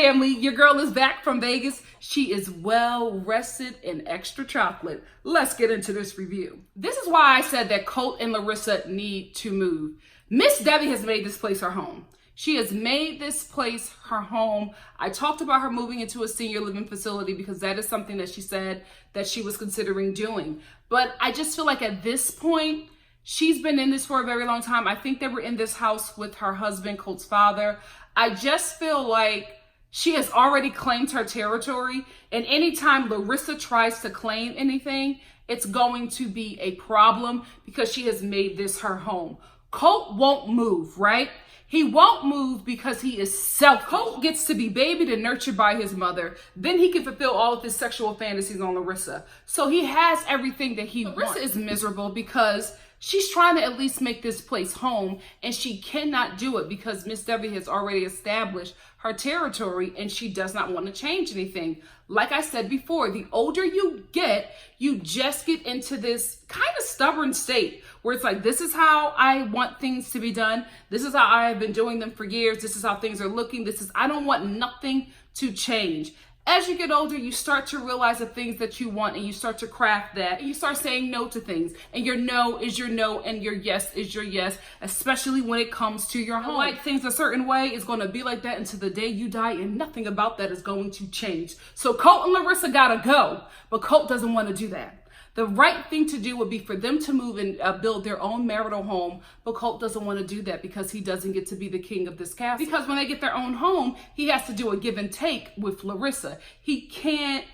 family. Your girl is back from Vegas. She is well rested and extra chocolate. Let's get into this review. This is why I said that Colt and Larissa need to move. Miss Debbie has made this place her home. She has made this place her home. I talked about her moving into a senior living facility because that is something that she said that she was considering doing. But I just feel like at this point, she's been in this for a very long time. I think they were in this house with her husband, Colt's father. I just feel like she has already claimed her territory. And anytime Larissa tries to claim anything, it's going to be a problem because she has made this her home. Colt won't move, right? He won't move because he is selfish. Colt gets to be babied and nurtured by his mother. Then he can fulfill all of his sexual fantasies on Larissa. So he has everything that he wants. Larissa is miserable because she's trying to at least make this place home, and she cannot do it because Miss Debbie has already established her territory and she does not want to change anything. Like I said before, the older you get, you just get into this kind of stubborn state where it's like, this is how I want things to be done. This is how I have been doing them for years. This is how things are looking. I don't want nothing to change. As you get older, you start to realize the things that you want and you start to craft that. And you start saying no to things. And your no is your no and your yes is your yes, especially when it comes to your home. Like things a certain way is going to be like that until the day you die, and nothing about that is going to change. So Colt and Larissa gotta go, but Colt doesn't want to do that. The right thing to do would be for them to move and build their own marital home, but Colt doesn't want to do that because he doesn't get to be the king of this castle. Because when they get their own home, he has to do a give and take with Larissa. He can't,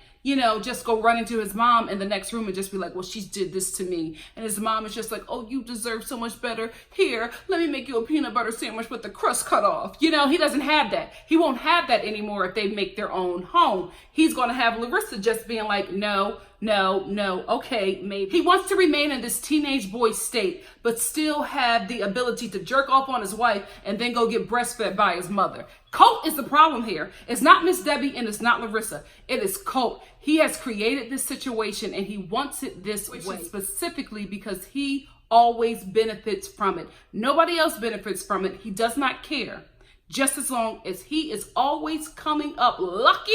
just go run into his mom in the next room and just be like, well, she did this to me. And his mom is just like, oh, you deserve so much better. Here, let me make you a peanut butter sandwich with the crust cut off. He doesn't have that. He won't have that anymore if they make their own home. He's going to have Larissa just being like, no, okay, maybe. He wants to remain in this teenage boy state, but still have the ability to jerk off on his wife and then go get breastfed by his mother. Colt is the problem here. It's not Miss Debbie and it's not Larissa. It is Colt. He has created this situation and he wants it this way specifically because he always benefits from it. Nobody else benefits from it. He does not care. Just as long as he is always coming up lucky,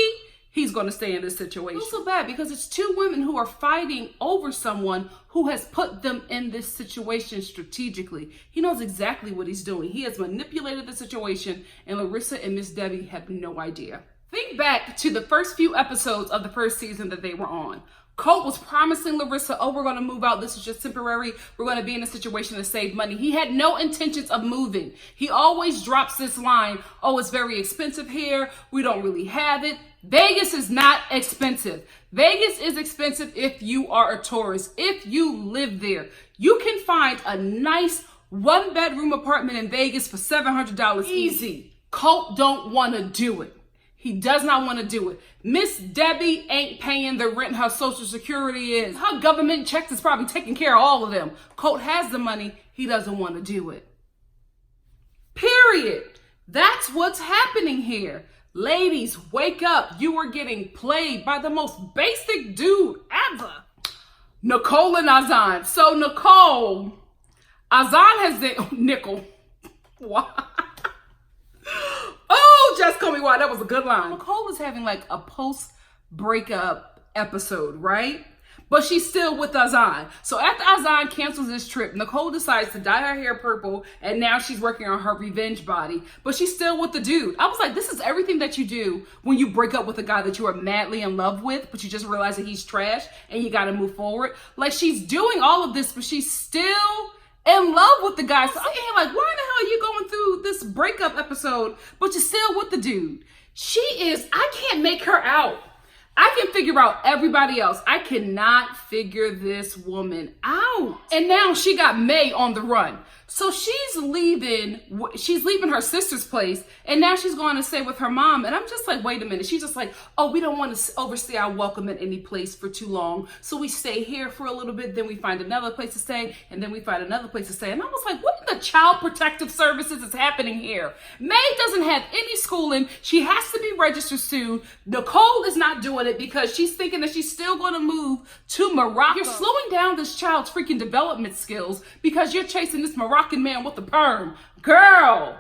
he's going to stay in this situation. It's so bad because it's two women who are fighting over someone who has put them in this situation strategically. He knows exactly what he's doing. He has manipulated the situation, and Larissa and Miss Debbie have no idea. Think back to the first few episodes of the first season that they were on. Colt was promising Larissa, oh, we're going to move out. This is just temporary. We're going to be in a situation to save money. He had no intentions of moving. He always drops this line, oh, it's very expensive here. We don't really have it. Vegas is not expensive. Vegas is expensive if you are a tourist. If you live there, you can find a nice one-bedroom apartment in Vegas for $700 easy. Colt don't want to do it. He does not want to do it. Miss Debbie ain't paying the rent her Social Security is. Her government checks is probably taking care of all of them. Colt has the money. He doesn't want to do it. Period. That's what's happening here. Ladies, wake up. You are getting played by the most basic dude ever. Nicole and Azan. So Nicole, Azan has the nickel. Why? Oh, just call me why. That was a good line. Nicole is having like a post-breakup episode, right? But she's still with Azan. So after Azan cancels this trip, Nicole decides to dye her hair purple, and now she's working on her revenge body. But she's still with the dude. I was like, this is everything that you do when you break up with a guy that you are madly in love with, but you just realize that he's trash and you got to move forward. Like, she's doing all of this, but she's still in love with the guy. So I'm thinking, like, why the hell are you going through this breakup episode, but you're still with the dude? I can't make her out. I can figure out everybody else. I cannot figure this woman out. And now she got May on the run. So she's leaving her sister's place, and now she's going to stay with her mom. And I'm just like, wait a minute. She's just like, oh, we don't want to overstay our welcome at any place for too long. So we stay here for a little bit, then we find another place to stay, and then we find another place to stay. And I was like, what in the Child Protective Services is happening here? May doesn't have any schooling. She has to be registered soon. Nicole is not doing it because she's thinking that she's still going to move to Morocco. You're slowing down this child's freaking development skills because you're chasing this Moroccan man with a perm. Girl,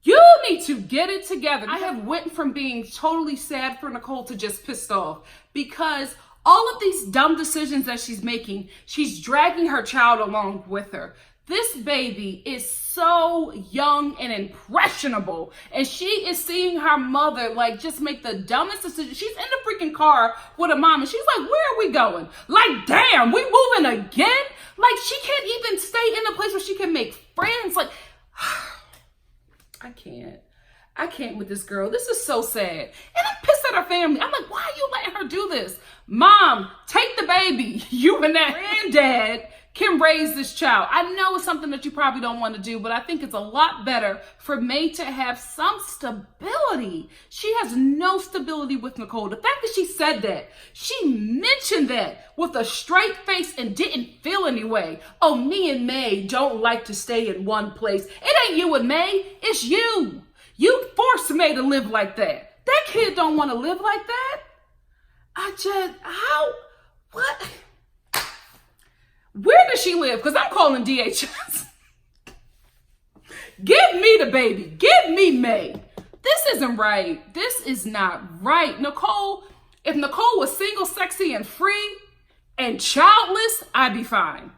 You need to get it together. I have went from being totally sad for Nicole to just pissed off because all of these dumb decisions that she's making, she's dragging her child along with her. This baby is so young and impressionable, and she is seeing her mother like just make the dumbest decision. She's in the freaking car with her mom, and she's like, where are we going? Like, damn, we moving again? Like, she can't even stay in a place where she can make friends. Like, I can't with this girl. This is so sad. And I'm pissed at her family. I'm like, why are you letting her do this? Mom, take the baby. You and that granddad can raise this child. I know it's something that you probably don't want to do, but I think it's a lot better for May to have some stability. She has no stability with Nicole. The fact that she said that, she mentioned that with a straight face and didn't feel any way. Oh, me and May don't like to stay in one place. It ain't you and May, it's you. You forced May to live like that. That kid don't want to live like that. What? Where does she live? Because I'm calling DHS. Give me the baby. Give me May. This isn't right. This is not right. Nicole, if Nicole was single, sexy, and free, and childless, I'd be fine.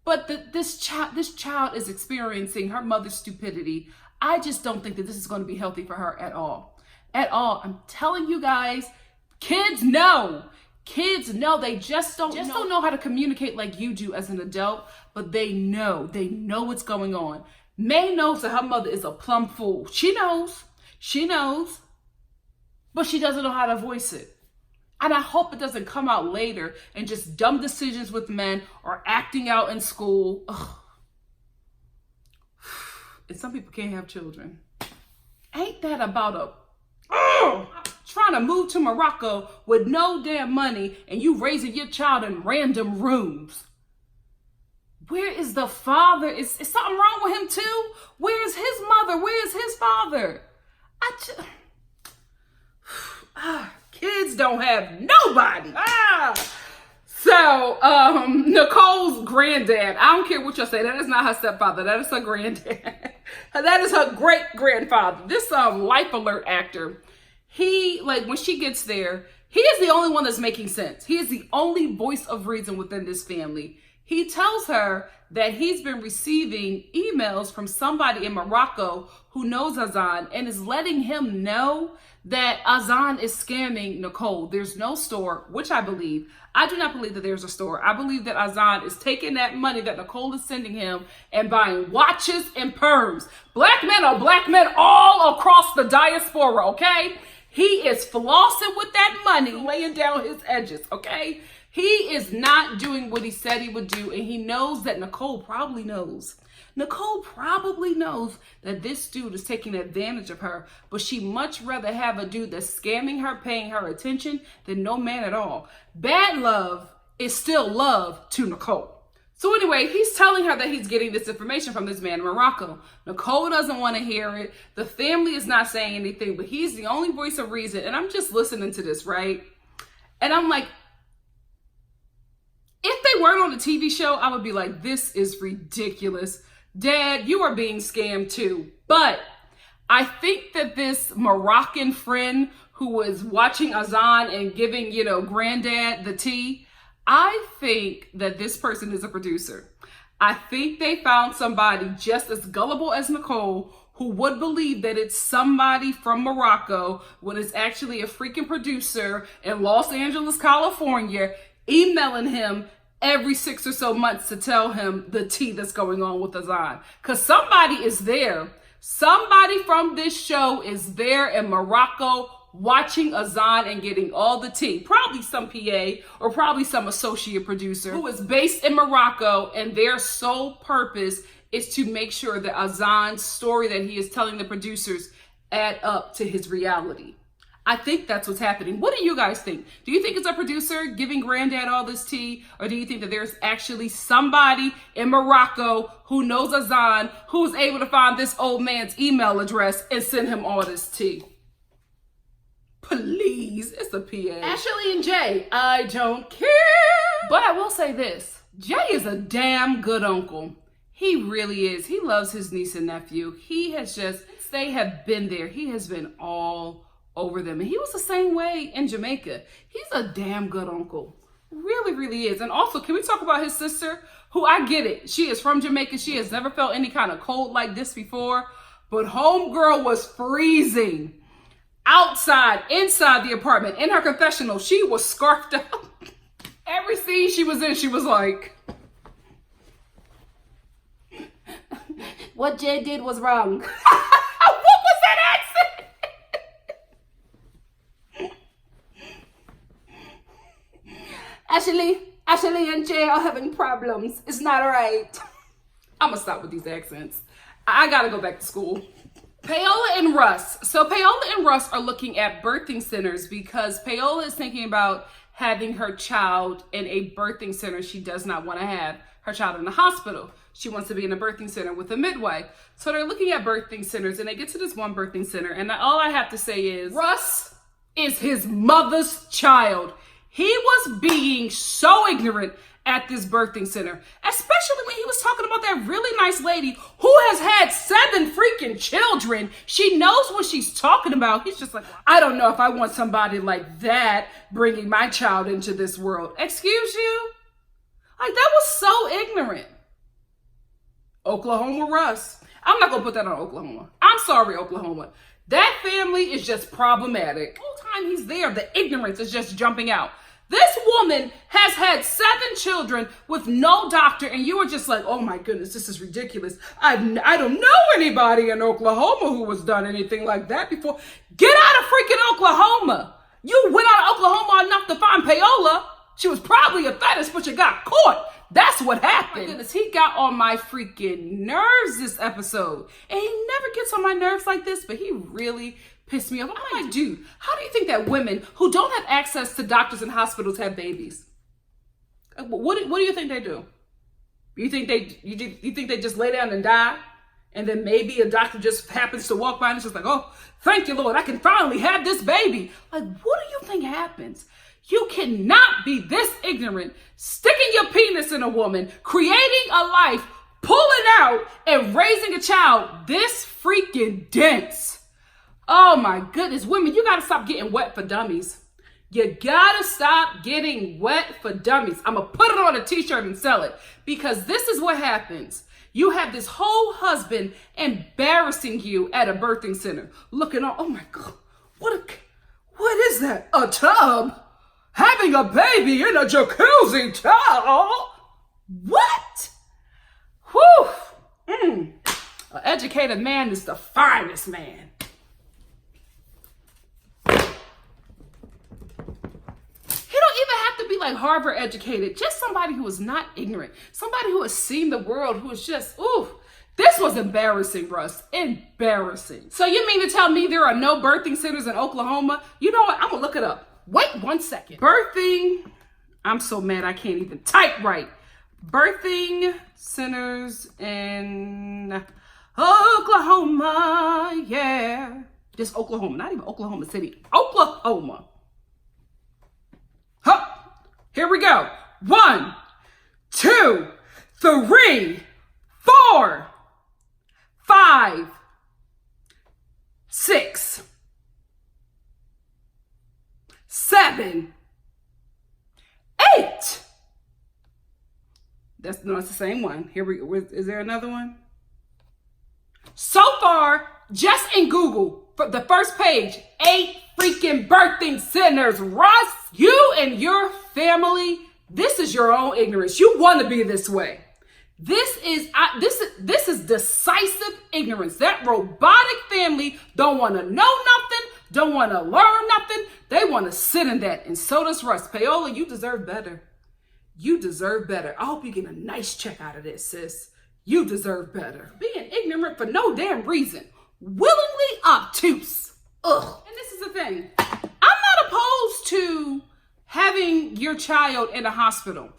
But this child is experiencing her mother's stupidity. I just don't think that this is going to be healthy for her at all. At all. I'm telling you guys, kids know. Kids know. They just don't know how to communicate like you do as an adult, but they know what's going on. May knows that her mother is a plumb fool. She knows, but she doesn't know how to voice it. And I hope it doesn't come out later and just dumb decisions with men or acting out in school. Ugh. And some people can't have children. Ain't that about trying to move to Morocco with no damn money and you raising your child in random rooms? Where is the father? Is something wrong with him too? Where's his mother? Where's his father? Kids don't have nobody. So, Nicole's granddad, I don't care what y'all say, that is not her stepfather, that is her granddad. That is her great-grandfather. This Life Alert actor, he, like, when she gets there, he is the only one that's making sense. He is the only voice of reason within this family. He tells her that he's been receiving emails from somebody in Morocco who knows Azan and is letting him know that Azan is scamming Nicole. There's no store, which I believe. I do not believe that there's a store. I believe that Azan is taking that money that Nicole is sending him and buying watches and perms. Black men are black men all across the diaspora, okay? He is flossing with that money, laying down his edges, okay? He is not doing what he said he would do, and he knows that Nicole probably knows. Nicole probably knows that this dude is taking advantage of her, but she'd much rather have a dude that's scamming her, paying her attention, than no man at all. Bad love is still love to Nicole. So anyway, he's telling her that he's getting this information from this man in Morocco. Nicole doesn't want to hear it. The family is not saying anything, but he's the only voice of reason. And I'm just listening to this, right? And I'm like, if they weren't on a TV show, I would be like, this is ridiculous. Dad, you are being scammed too. But I think that this Moroccan friend who was watching Azan and giving, Granddad the tea, I think that this person is a producer. I think they found somebody just as gullible as Nicole who would believe that it's somebody from Morocco when it's actually a freaking producer in Los Angeles, California, emailing him every 6 or so months to tell him the tea that's going on with Azan. Because somebody is there. Somebody from this show is there in Morocco watching Azan and getting all the tea. Probably some PA or probably some associate producer who is based in Morocco, and their sole purpose is to make sure that Azan's story that he is telling the producers add up to his reality. I think that's what's happening. What do you guys think? Do you think it's a producer giving Granddad all this tea? Or do you think that there's actually somebody in Morocco who knows Azan who's able to find this old man's email address and send him all this tea? Please, it's a PA. Ashley and Jay, I don't care. But I will say this. Jay is a damn good uncle. He really is. He loves his niece and nephew. He has just they have been there, he has been all over them. And he was the same way in Jamaica. He's a damn good uncle. Really, really is. And also, can we talk about his sister? Who, I get it. She is from Jamaica. She has never felt any kind of cold like this before. But homegirl was freezing. Outside, inside the apartment, in her confessional, she was scarfed up. Every scene she was in, she was like, what Jay did was wrong. What was that accent? Ashley and Jay are having problems. It's not right. I'm gonna stop with these accents. I gotta go back to school. Paola and Russ. So Paola and Russ are looking at birthing centers because Paola is thinking about having her child in a birthing center. She does not want to have her child in the hospital. She wants to be in a birthing center with a midwife. So they're looking at birthing centers, and they get to this one birthing center, and all I have to say is Russ is his mother's child. He was being so ignorant at this birthing center, especially when he was talking about that really nice lady who has had 7 freaking children. She knows what she's talking about. He's just like, I don't know if I want somebody like that bringing my child into this world. Excuse you? Like, that was so ignorant. Oklahoma Russ. I'm not going to put that on Oklahoma. I'm sorry, Oklahoma. That family is just problematic. The whole time he's there, the ignorance is just jumping out. This woman has had 7 children with no doctor, and you were just like, oh my goodness, this is ridiculous. I don't know anybody in Oklahoma who has done anything like that before. Get out of freaking Oklahoma. You went out of Oklahoma enough to find Paola. She was probably a fetish, but you got caught. That's what happened. Oh my goodness, he got on my freaking nerves this episode. And he never gets on my nerves like this, but he really pissed me off. I'm like, dude, how do you think that women who don't have access to doctors and hospitals have babies? What do you think they do? You think they just lay down and die? And then maybe a doctor just happens to walk by and it's just like, oh, thank you, Lord, I can finally have this baby. Like, what do you think happens? You cannot be this ignorant, sticking your penis in a woman, creating a life, pulling out, and raising a child this freaking dense. Oh my goodness, women, you gotta stop getting wet for dummies. You gotta stop getting wet for dummies. I'm gonna put it on a t-shirt and sell it because this is what happens. You have this whole husband embarrassing you at a birthing center, looking on, oh my God, what is that? A tub? Having a baby in a jacuzzi tub? What? Whew. An educated man is the finest man. Be like Harvard educated, just somebody who is not ignorant, somebody who has seen the world, who is just, ooh, this was embarrassing, Russ, embarrassing. So you mean to tell me there are no birthing centers in Oklahoma? You know what, I'm gonna look it up. Wait 1 second. Birthing, I'm so mad I can't even type right. Birthing centers in Oklahoma, yeah. Just Oklahoma, not even Oklahoma City, Oklahoma. Huh. Here we go. 1, 2, 3, 4, 5, 6, 7, 8. That's the same one. Here we go. Is there another one? So far, just in Google, for the first page, 8 freaking birthing centers. Russ, you and your family, this is your own ignorance. You want to be this way. This is decisive ignorance. That robotic family don't want to know nothing, don't want to learn nothing. They want to sit in that. And so does Russ. Paola, you deserve better. You deserve better. I hope you get a nice check out of this, sis. You deserve better. Being ignorant for no damn reason. Willingly obtuse. Ugh. And this is the thing. I'm not opposed to having your child in a hospital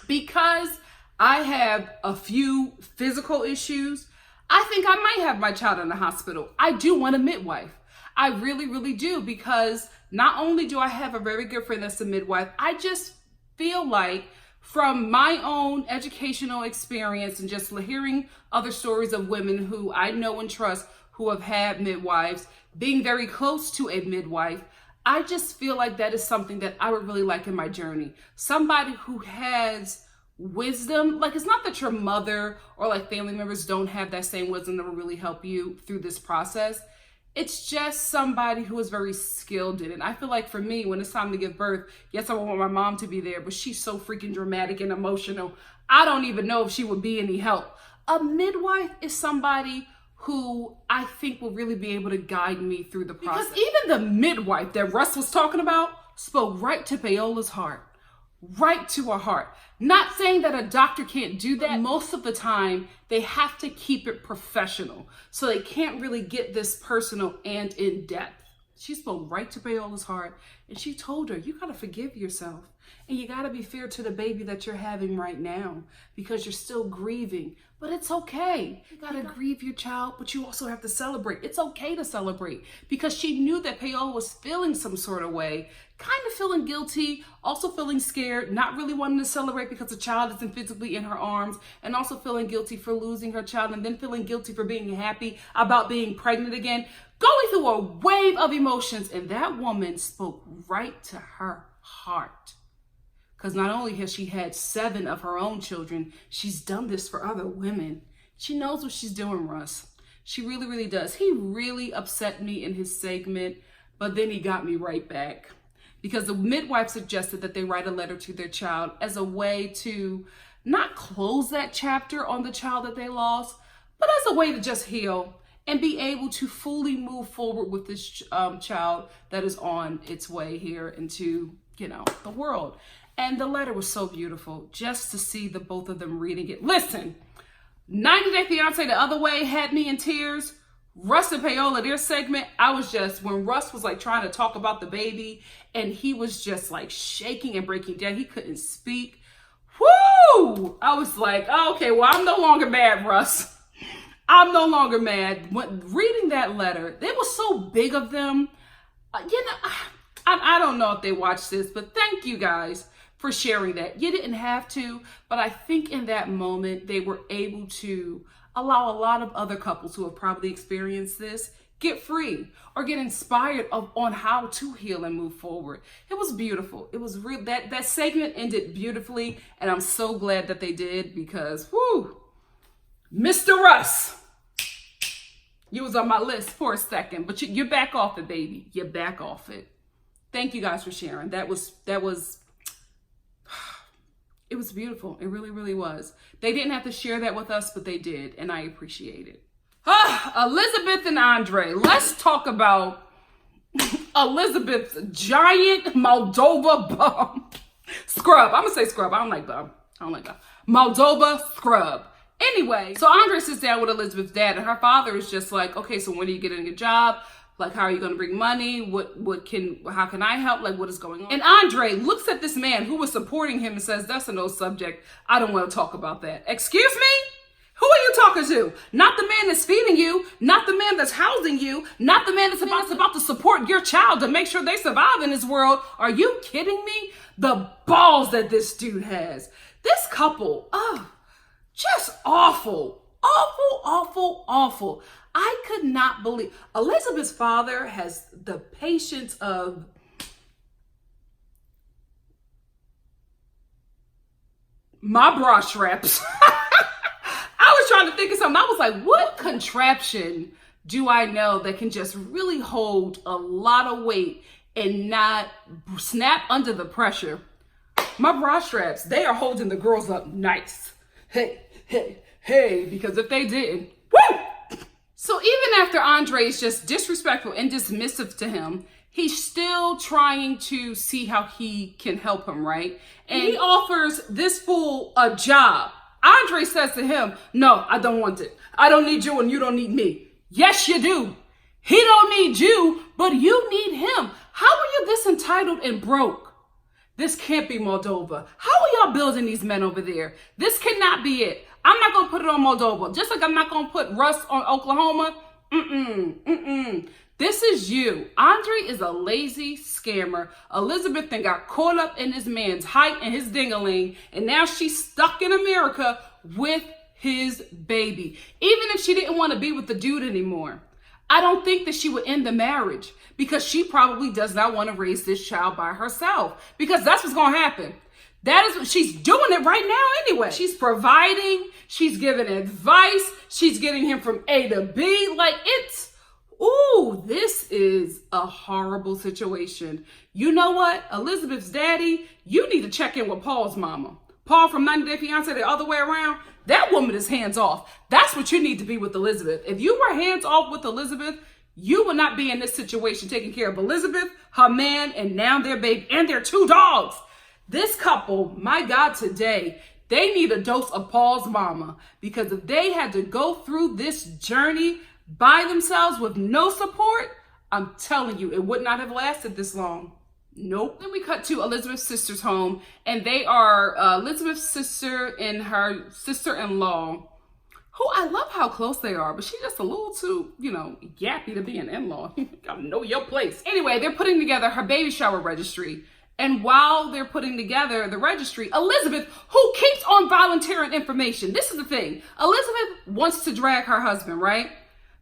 because I have a few physical issues. I think I might have my child in the hospital. I do want a midwife. I really, really do, because not only do I have a very good friend that's a midwife, I just feel like from my own educational experience and just hearing other stories of women who I know and trust who have had midwives, being very close to a midwife, I just feel like that is something that I would really like in my journey. Somebody who has wisdom. Like, it's not that your mother or like family members don't have that same wisdom that will really help you through this process. It's just somebody who is very skilled in it. I feel like for me, when it's time to give birth, yes, I want my mom to be there, but she's so freaking dramatic and emotional. I don't even know if she would be any help. A midwife is somebody who I think will really be able to guide me through the process. Because even the midwife that Russ was talking about spoke right to Paola's heart. Right to her heart. Not saying that a doctor can't do that. Most of the time, they have to keep it professional. So they can't really get this personal and in depth. She spoke right to Paola's heart, and she told her, you gotta forgive yourself. And you gotta be fair to the baby that you're having right now, because you're still grieving. But it's okay. You gotta grieve your child, but you also have to celebrate. It's okay to celebrate, because she knew that Paola was feeling some sort of way, kind of feeling guilty, also feeling scared, not really wanting to celebrate because the child isn't physically in her arms, and also feeling guilty for losing her child, and then feeling guilty for being happy about being pregnant again, going through a wave of emotions. And that woman spoke right to her heart. Because not only has she had 7 of her own children, she's done this for other women. She knows what she's doing, Russ. She really, really does. He really upset me in his segment, but then he got me right back. Because the midwife suggested that they write a letter to their child as a way to not close that chapter on the child that they lost, but as a way to just heal and be able to fully move forward with this child that is on its way here into, the world. And the letter was so beautiful, just to see the both of them reading it. Listen, 90 Day Fiance the other way had me in tears. Russ and Paola, their segment, I was just, when Russ was like trying to talk about the baby and he was just like shaking and breaking down, he couldn't speak. Whoo! I was like, oh, okay, well, I'm no longer mad, Russ. I'm no longer mad. When reading that letter, it was so big of them. I don't know if they watched this, but thank you guys for sharing that. You didn't have to, but I think in that moment, they were able to allow a lot of other couples who have probably experienced this get free or get inspired on how to heal and move forward. It was beautiful. It was real. That segment ended beautifully, and I'm so glad that they did, because Mr. Russ, you was on my list for a second, but you're back off it, baby. You're back off it. Thank you guys for sharing. It was beautiful. It really, really was. They didn't have to share that with us, but they did, and I appreciate it. Elizabeth and Andrei. Let's talk about Elizabeth's giant Moldova bum. Scrub. I'm going to say scrub. I don't like bum. Moldova scrub. Anyway, so Andrei sits down with Elizabeth's dad, and her father is just like, okay, so when are you getting a job? Like, how are you going to bring money? How can I help? Like, what is going on? And Andrei looks at this man who was supporting him and says, that's a no subject. I don't want to talk about that. Excuse me? Who are you talking to? Not the man that's feeding you, not the man that's housing you, not the man that's about to support your child to make sure they survive in this world. Are you kidding me? The balls that this dude has. This couple, just awful. Awful, awful, awful. I could not believe. Elizabeth's father has the patience of my bra straps. I was trying to think of something. I was like, what contraption do I know that can just really hold a lot of weight and not snap under the pressure? My bra straps, they are holding the girls up nice. Hey, hey, hey, because if they didn't, woo! So even after Andrei is just disrespectful and dismissive to him, he's still trying to see how he can help him, right? And he offers this fool a job. Andrei says to him, no, I don't want it. I don't need you and you don't need me. Yes, you do. He don't need you, but you need him. How are you this entitled and broke? This can't be Moldova. How are y'all building these men over there? This cannot be it. I'm not going to put it on Moldova. Just like I'm not going to put Russ on Oklahoma. This is you. Andrei is a lazy scammer. Elizabeth then got caught up in this man's height and his ding-a-ling. And now she's stuck in America with his baby. Even if she didn't want to be with the dude anymore. I don't think that she would end the marriage because she probably does not want to raise this child by herself, because that's what's going to happen. That is what she's doing it right now anyway. She's providing, she's giving advice, she's getting him from A to B. Like, it's, ooh, this is a horrible situation. You know what? Elizabeth's daddy, you need to check in with Paul's mama. Paul from 90 Day Fiance, the other way around. That woman is hands off. That's what you need to be with Elizabeth. If you were hands off with Elizabeth, you would not be in this situation taking care of Elizabeth, her man, and now their baby, and their 2 dogs. This couple, my God, today, they need a dose of Paul's mama, because if they had to go through this journey by themselves with no support, I'm telling you, it would not have lasted this long. Nope. Then we cut to Elizabeth's sister's home, and they are Elizabeth's sister and her sister-in-law, who I love how close they are, but she's just a little too, yappy to be an in-law. You gotta know your place. Anyway, they're putting together her baby shower registry. And while they're putting together the registry, Elizabeth, who keeps on volunteering information, this is the thing. Elizabeth wants to drag her husband, right?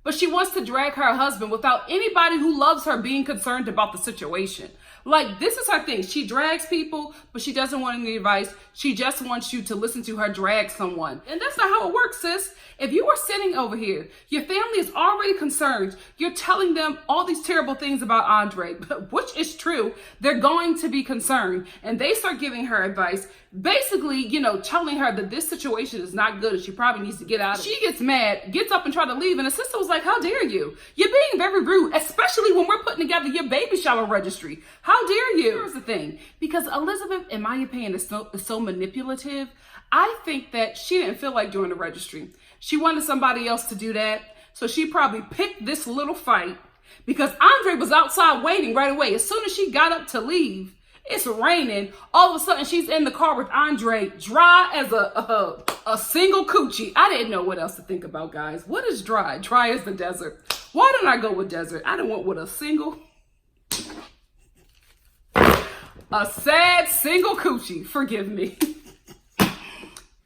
But she wants to drag her husband without anybody who loves her being concerned about the situation. Like, this is her thing. She drags people, but she doesn't want any advice. She just wants you to listen to her drag someone. And that's not how it works, sis. If you are sitting over here, your family is already concerned. You're telling them all these terrible things about Andrei, which is true. They're going to be concerned. And they start giving her advice, basically, telling her that this situation is not good and she probably needs to get out of it. She gets mad, gets up and tries to leave. And the sister was like, how dare you? You're being very rude, especially when we're putting together your baby shower registry. How dare you? Here's the thing. Because Elizabeth, in my opinion, is so manipulative. I think that she didn't feel like doing the registry. She wanted somebody else to do that. So she probably picked this little fight because Andrei was outside waiting right away. As soon as she got up to leave, it's raining. All of a sudden, she's in the car with Andrei, dry as a single coochie. I didn't know what else to think about, guys. What is dry? Dry as the desert. Why didn't I go with desert? I didn't want with a sad single coochie. Forgive me.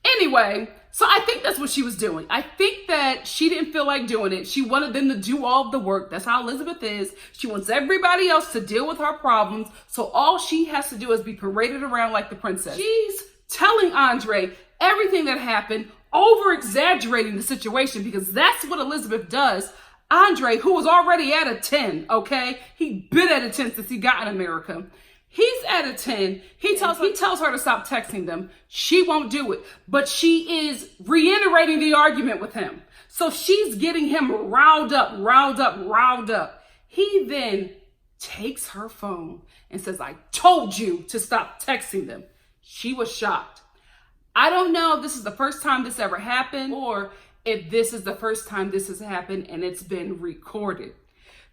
Anyway, so I think that's what she was doing. I think that she didn't feel like doing it. She wanted them to do all of the work. That's how Elizabeth is. She wants everybody else to deal with her problems. So all she has to do is be paraded around like the princess. She's telling Andrei everything that happened, over-exaggerating the situation, because that's what Elizabeth does. Andrei, who was already at a 10, okay? He'd been at a 10 since he got in America. He's at a 10. He tells her to stop texting them. She won't do it. But she is reiterating the argument with him. So she's getting him riled up. He then takes her phone and says, I told you to stop texting them. She was shocked. I don't know if this is the first time this ever happened or if this is the first time this has happened and it's been recorded.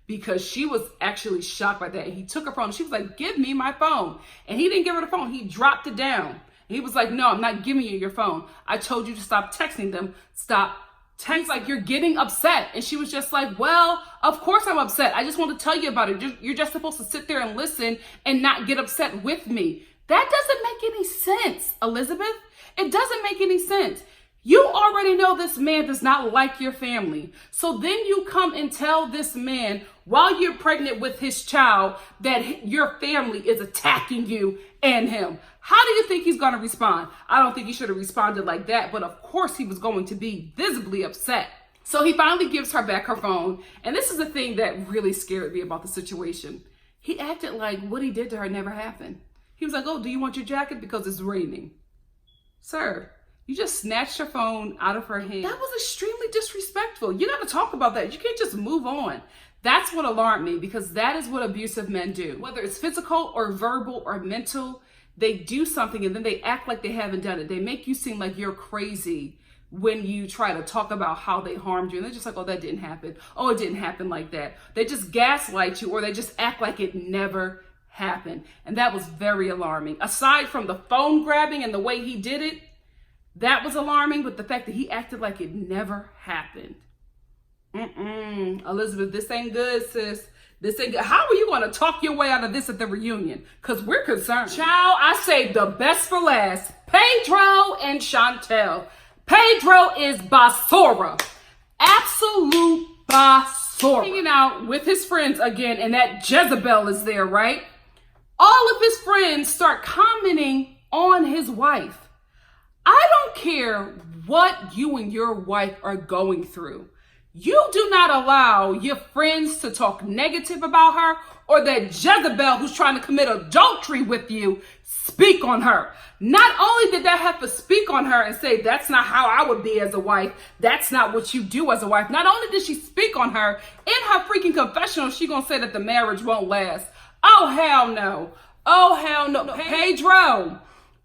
Because she was actually shocked by that. And he took her phone. And she was like, give me my phone. And he didn't give her the phone. He dropped it down. And he was like, no, I'm not giving you your phone. I told you to stop texting them. Stop texting. Like, you're getting upset. And she was just like, well, of course I'm upset. I just want to tell you about it. You're just supposed to sit there and listen and not get upset with me. That doesn't make any sense, Elizabeth. It doesn't make any sense. You already know this man does not like your family. So then you come and tell this man while you're pregnant with his child that your family is attacking you and him. How do you think he's going to respond? I don't think he should have responded like that, but of course he was going to be visibly upset. So he finally gives her back her phone. And this is the thing that really scared me about the situation. He acted like what he did to her never happened. He was like, oh, do you want your jacket? Because it's raining. Sir. You just snatched her phone out of her hand. That was extremely disrespectful. You got to talk about that. You can't just move on. That's what alarmed me, because that is what abusive men do. Whether it's physical or verbal or mental, they do something and then they act like they haven't done it. They make you seem like you're crazy when you try to talk about how they harmed you. And they're just like, oh, that didn't happen. Oh, it didn't happen like that. They just gaslight you, or they just act like it never happened. And that was very alarming. Aside from the phone grabbing and the way he did it, that was alarming, but the fact that he acted like it never happened. Elizabeth, this ain't good, sis. This ain't good. How are you going to talk your way out of this at the reunion? Because we're concerned. Child, I saved the best for last. Pedro and Chantel. Pedro is basura. Absolute basura. forward. Hanging out with his friends again, and that Jezebel is there, right? All of his friends start commenting on his wife. I don't care what you and your wife are going through. You do not allow your friends to talk negative about her, or that Jezebel who's trying to commit adultery with you speak on her. Not only did that heifer speak on her and say, that's not how I would be as a wife, that's not what you do as a wife. Not only did she speak on her, in her freaking confessional, she gonna say that the marriage won't last. Oh, hell no. Oh, hell no.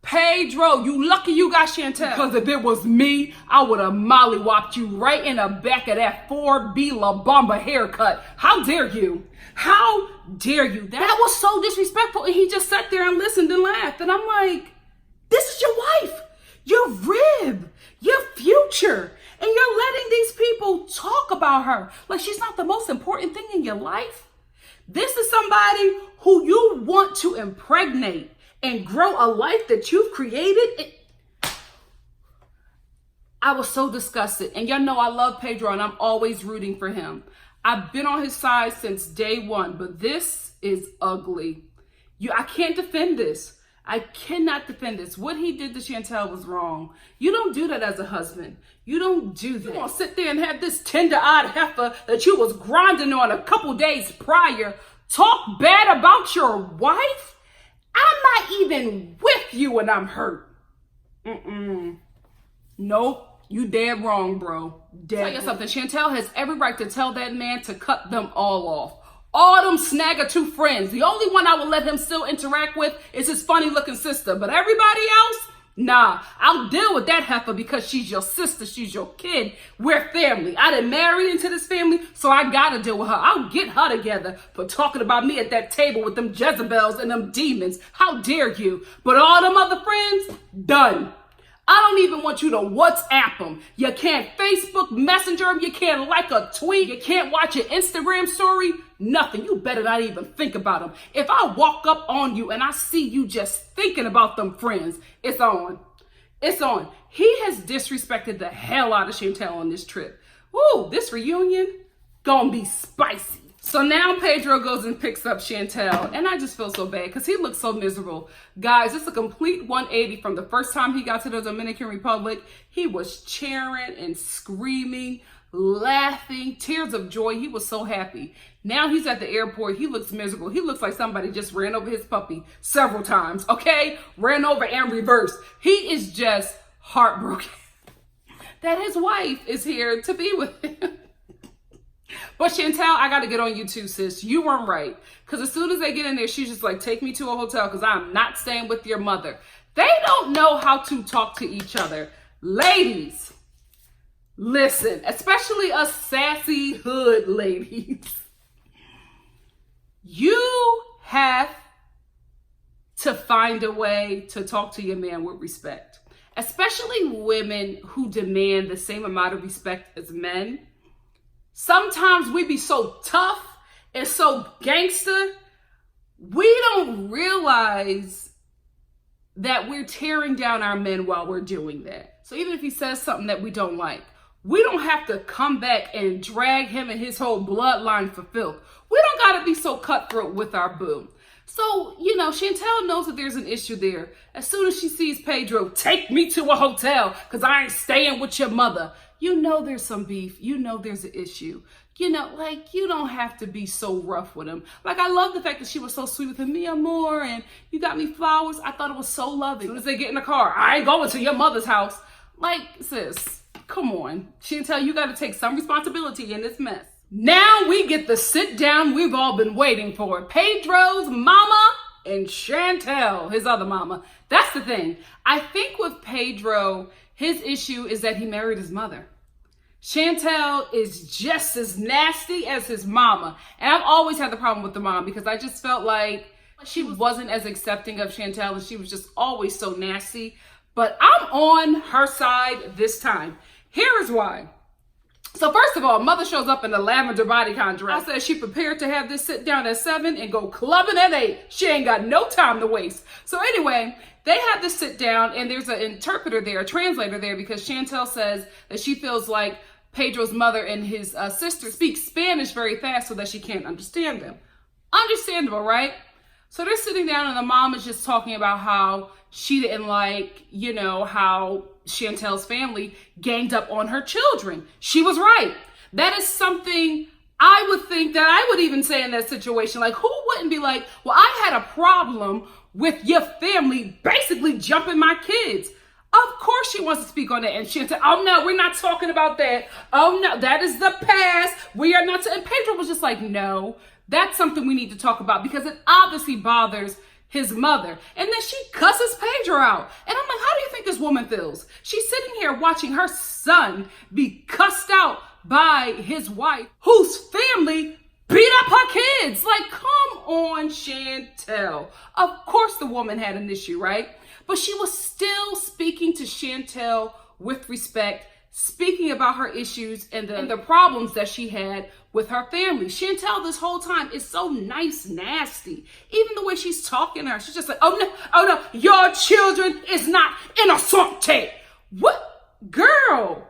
Pedro, you lucky you got Chantel. Because if it was me, I would have mollywopped you right in the back of that 4B La Bamba haircut. How dare you? How dare you? That was so disrespectful. And he just sat there and listened and laughed. And I'm like, this is your wife, your rib, your future. And you're letting these people talk about her like she's not the most important thing in your life. This is somebody who you want to impregnate and grow a life that you've created. I was so disgusted. And y'all know I love Pedro and I'm always rooting for him. I've been on his side since day one, but this is ugly. I can't defend this. I cannot defend this. What he did to Chantel was wrong. You don't do that as a husband. You don't do that. You won't sit there and have this tender-eyed heifer that you was grinding on a couple days prior talk bad about your wife? I'm not even with you and I'm hurt. Nope. You dead wrong, bro. Tell you something. Chantel has every right to tell that man to cut them all off. All them snagger-two friends. The only one I will let him still interact with is his funny-looking sister. But everybody else, nah. I'll deal with that heifer because she's your sister. She's your kid. We're family. I done married into this family, so I gotta deal with her. I'll get her together for talking about me at that table with them Jezebels and them demons. How dare you? But all them other friends, done. I don't even want you to WhatsApp them. You can't Facebook Messenger them. You can't like a tweet. You can't watch an Instagram story. Nothing. You better not even think about them. If I walk up on you and I see you just thinking about them friends, it's on. It's on. He has disrespected the hell out of Chantel on this trip. Woo, this reunion gonna be spicy. So now Pedro goes and picks up Chantel, and I just feel so bad because he looks so miserable. Guys, it's a complete 180 from the first time he got to the Dominican Republic. He was cheering and screaming, laughing, tears of joy. He was so happy. Now he's at the airport. He looks miserable. He looks like somebody just ran over his puppy several times, okay? Ran over and reversed. He is just heartbroken that his wife is here to be with him. But Chantel, I got to get on you too, sis. You weren't right. Because as soon as they get in there, she's just like, take me to a hotel because I'm not staying with your mother. They don't know how to talk to each other. Ladies, listen, especially us sassy hood ladies. You have to find a way to talk to your man with respect. Especially women who demand the same amount of respect as men. Sometimes we be so tough and so gangster, we don't realize that we're tearing down our men while we're doing that. So even if he says something that we don't like, we don't have to come back and drag him and his whole bloodline for filth. We don't got to be so cutthroat with our boo. So, you know, Chantel knows that there's an issue there. As soon as she sees Pedro, take me to a hotel because I ain't staying with your mother. You know there's some beef. You know there's an issue. You know, like, you don't have to be so rough with him. Like, I love the fact that she was so sweet with him. Mi amor, and you got me flowers. I thought it was so loving. As soon as they get in the car, I ain't going to your mother's house. Like, sis, come on. Chantel, you got to take some responsibility in this mess. Now we get the sit down we've all been waiting for. Pedro's mama and Chantel, his other mama. That's the thing. I think with Pedro, his issue is that he married his mother. Chantel is just as nasty as his mama. And I've always had the problem with the mom because I just felt like she wasn't as accepting of Chantel and she was just always so nasty. But I'm on her side this time. Here is why. So first of all, mother shows up in a lavender bodycon dress. I said she prepared to have this sit down at 7 and go clubbing at 8. She ain't got no time to waste. So anyway, they have this sit down and there's an interpreter there, a translator there, because Chantel says that she feels like Pedro's mother and his sister speak Spanish very fast so that she can't understand them. Understandable, right? So they're sitting down and the mom is just talking about how she didn't like, how Chantel's family ganged up on her children. She was right. That is something I would think that I would even say in that situation. Like, who wouldn't be like, well, I had a problem with your family basically jumping my kids. Of course she wants to speak on that. And Chantel, oh no, we're not talking about that. Oh no, that is the past. We are not. And Pedro was just like, no, that's something we need to talk about because it obviously bothers his mother. And then she cusses Pedro out. And I'm like, how do you think this woman feels? She's sitting here watching her son be cussed out by his wife, whose family beat up her kids. Like, come on, Chantel. Of course the woman had an issue, right? But she was still speaking to Chantel with respect, speaking about her issues and the problems that she had with her family. Chantel this whole time is so nice, nasty. Even the way she's talking to her, she's just like, oh no, your children is not innocente. What? Girl,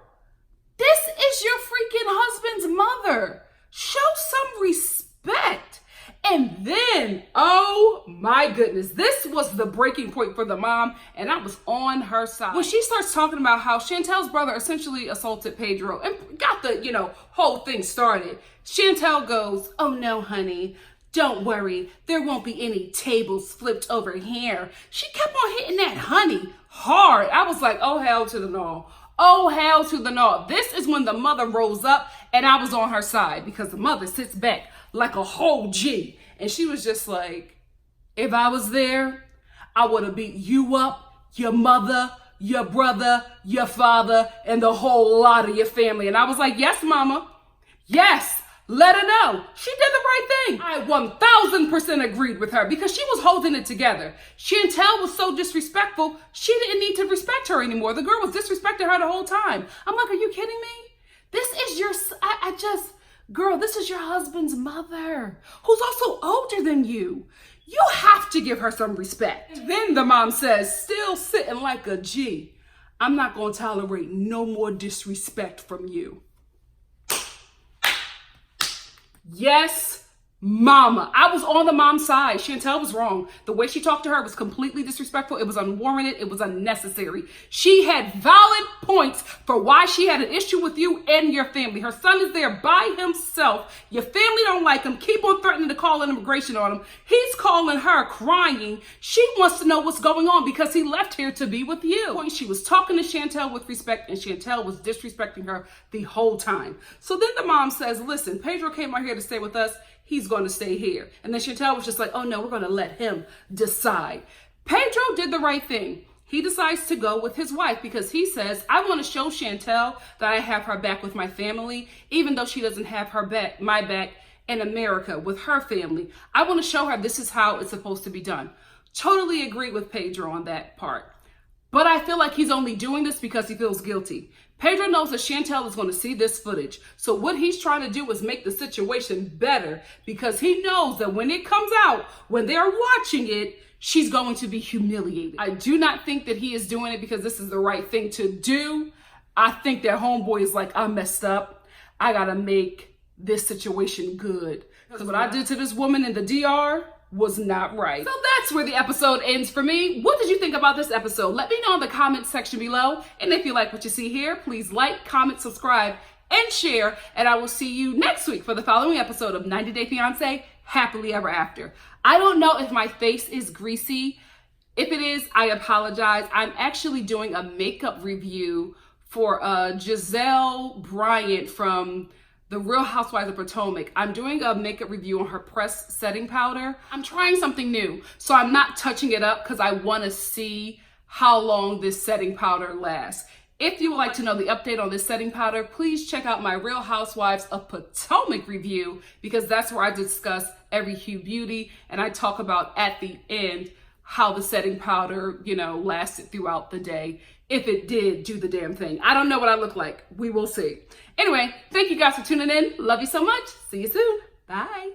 this is your freaking husband's mother. Show some respect. And then, oh my goodness, this was the breaking point for the mom, and I was on her side. When she starts talking about how Chantel's brother essentially assaulted Pedro and got the, whole thing started, Chantel goes, oh no, honey, don't worry. There won't be any tables flipped over here. She kept on hitting that honey hard. I was like, oh, hell to the no. Oh, hell to the no. This is when the mother rose up and I was on her side because the mother sits back like a whole G. And she was just like, if I was there, I would have beat you up, your mother, your brother, your father, and the whole lot of your family. And I was like, yes, mama. Yes, let her know. She did the right thing. I 1000% agreed with her because she was holding it together. Chantel was so disrespectful, she didn't need to respect her anymore. The girl was disrespecting her the whole time. I'm like, are you kidding me? This is your, girl, this is your husband's mother, who's also older than you. You have to give her some respect. And then the mom says, still sitting like a G, I'm not going to tolerate no more disrespect from you. Yes, mama. I was on the mom's side. Chantel was wrong. The way she talked to her was completely disrespectful. It was unwarranted. It was unnecessary. She had valid points for why she had an issue with you and your family. Her son is there by himself. Your family don't like him. Keep on threatening to call in immigration on him. He's calling her crying. She wants to know what's going on because he left here to be with you. She was talking to Chantel with respect and Chantel was disrespecting her the whole time. So then the mom says, listen, Pedro came out here to stay with us. He's going to stay here. And then Chantel was just like, oh no, we're going to let him decide. Pedro did the right thing. He decides to go with his wife because he says, I want to show Chantel that I have her back with my family, even though she doesn't have her back, my back in America with her family. I want to show her this is how it's supposed to be done. Totally agree with Pedro on that part. But I feel like he's only doing this because he feels guilty. Pedro knows that Chantel is going to see this footage. So what he's trying to do is make the situation better because he knows that when it comes out, when they're watching it, she's going to be humiliated. I do not think that he is doing it because this is the right thing to do. I think that homeboy is like, I messed up. I got to make this situation good. Because what I did to this woman in the DR was not right. So that's where the episode ends for me. What did you think about this episode? Let me know in the comment section below. And if you like what you see here, please like, comment, subscribe, and share. And I will see you next week for the following episode of 90 Day Fiance Happily Ever After. I don't know if my face is greasy. If it is, I apologize. I'm actually doing a makeup review for Giselle Bryant from The Real Housewives of Potomac. I'm doing a makeup review on her pressed setting powder. I'm trying something new, so I'm not touching it up because I want to see how long this setting powder lasts. If you would like to know the update on this setting powder, please check out my Real Housewives of Potomac review because that's where I discuss every hue beauty and I talk about at the end how the setting powder, lasted throughout the day. If it did do the damn thing. I don't know what I look like. We will see. Anyway, thank you guys for tuning in. Love you so much. See you soon. Bye.